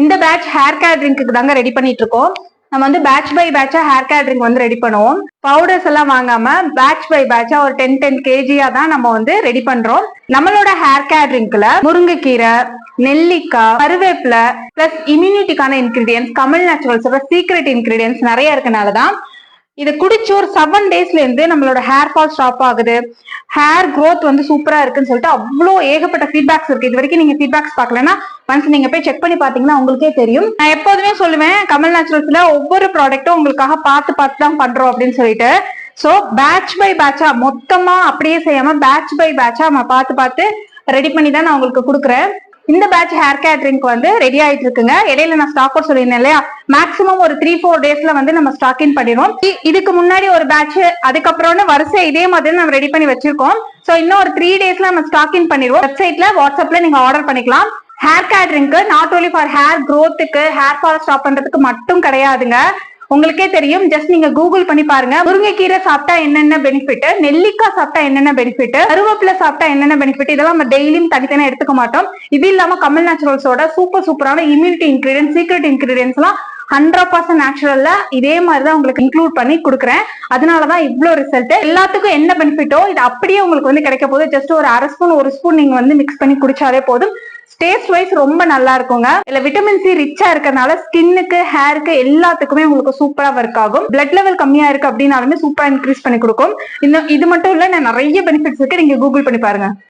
இந்த batch hair care ட்ரிங்க்கு தாங்க ரெடி பண்ணிட்டு இருக்கோம். நம்ம வந்து பேட்ச் பை பேட்சா ஹேர் கேர் ட்ரிங்க் வந்து ரெடி பண்ணுவோம். பவுடர்ஸ் எல்லாம் வாங்காம பேட்ச் பை பேட்சா ஒரு 10 kg தான் நம்ம வந்து ரெடி பண்றோம். நம்மளோட ஹேர் கேர் ட்ரிங்க்ல முருங்கைக்கீரை, நெல்லிக்காய், கருவேப்பிலை பிளஸ் இம்யூனிட்டிக்கான இன்கிரீடியன்ஸ், கமல் நேச்சுரல்ஸோட சீக்ரெட் இன்கிரீடியன்ஸ் நிறைய இருக்கனாலதான் இதை குடிச்சு ஒரு 7 daysல இருந்து நம்மளோட ஹேர் ஃபால் ஸ்டாப் ஆகுது, ஹேர் க்ரோத் வந்து சூப்பரா இருக்குன்னு சொல்லிட்டு அவ்வளோ ஏகப்பட்ட ஃபீட்பேக்ஸ் இருக்கு. இது வரைக்கும் நீங்க ஃபீட்பேக்ஸ் பார்க்கலன்னா ஒன்ஸ் நீங்க போய் செக் பண்ணி பாத்தீங்கன்னா உங்களுக்கே தெரியும். நான் எப்போதுமே சொல்லுவேன், கமல் நேச்சுரல்ஸ்ல ஒவ்வொரு ப்ராடக்ட்டும் உங்களுக்காக பார்த்து தான் பண்றோம் அப்படின்னு சொல்லிட்டு. சோ பேட்ச் பை பேட்சா மொத்தமா அப்படியே செய்யாம பேட்ச் பை பேட்சா நம்ம பார்த்து ரெடி பண்ணி தான் நான் உங்களுக்கு கொடுக்குறேன். இந்த பேட்ச் ஹேர் கேர் ட்ரிங்க் வந்து ரெடி ஆயிட்டு இருக்குங்க. இடையில நான் ஸ்டாக் அவுட் சொல்லியிருந்தேன் இல்லையா, மேக்ஸிமம் ஒரு 3-4 daysல வந்து நம்ம ஸ்டாக் இன் பண்ணிடுவோம். இதுக்கு முன்னாடி ஒரு பேட்ச், அதுக்கப்புறம் வரிசை இதே மாதிரி நம்ம ரெடி பண்ணி வச்சிருக்கோம். சோ இன்னும் ஒரு 3 daysல நம்ம ஸ்டாக் இன் பண்ணிடுவோம். வெப்சைட்ல, வாட்ஸ்அப்ல நீங்க ஆர்டர் பண்ணிக்கலாம். Hair care drink not only for hair க்ரோத்துக்கு, ஹேர் ஃபால் ஸ்டாப் பண்றதுக்கு மட்டும் கிடையாதுங்க. உங்களுக்கே தெரியும், ஜஸ்ட் நீங்க கூகுள் பண்ணி பாருங்க. முருங்கைக்கீரை சாப்பிட்டா என்னென்ன பெனிஃபிட், நெல்லிக்காய் சாப்பிட்டா என்னென்ன பெனிஃபிட், கருவேப்பிலை சாப்பிட்டா என்னென்ன பெனிஃபிட், இதெல்லாம் நம்ம டெய்லியும் தனித்தனியா எடுத்துக்க மாட்டோம். இது இல்லாம கமல் நேச்சுரல்ஸோட சூப்பரான இம்யூனிட்டி இன்கிரீடியன்ஸ், சீக்ரெட் இன்கிரீடியன்ஸ் எல்லாம் 100% நேச்சுரல்ல இதே மாதிரிதான் உங்களுக்கு இன்க்ளூட் பண்ணி கொடுக்குறேன். அதனாலதான் இவ்வளவு ரிசல்ட். எல்லாத்துக்கும் என்ன பெனிஃபிட்டோ இது அப்படியே உங்களுக்கு வந்து கிடைக்க போகுது. ஜஸ்ட் ஒரு 1/2 ஸ்பூன் 1 ஸ்பூன் நீங்க வந்து மிக்ஸ் பண்ணி குடிச்சாலே போதும். டேஸ்ட் வைஸ் ரொம்ப நல்லா இருக்குங்க. இல்ல விட்டமின் சி ரிச்சா இருக்கறனால ஸ்கின்னுக்கு, ஹேருக்கு எல்லாத்துக்குமே உங்களுக்கு சூப்பரா ஒர்க் ஆகும். பிளட் லெவல் கம்மியா இருக்கு அப்படின்னாலுமே சூப்பரா இன்க்ரீஸ் பண்ணி கொடுக்கும். இன்னும் இது மட்டும் இல்ல, நிறைய பெனிஃபிட்ஸ் இருக்கு. நீங்க கூகுள் பண்ணி பாருங்க.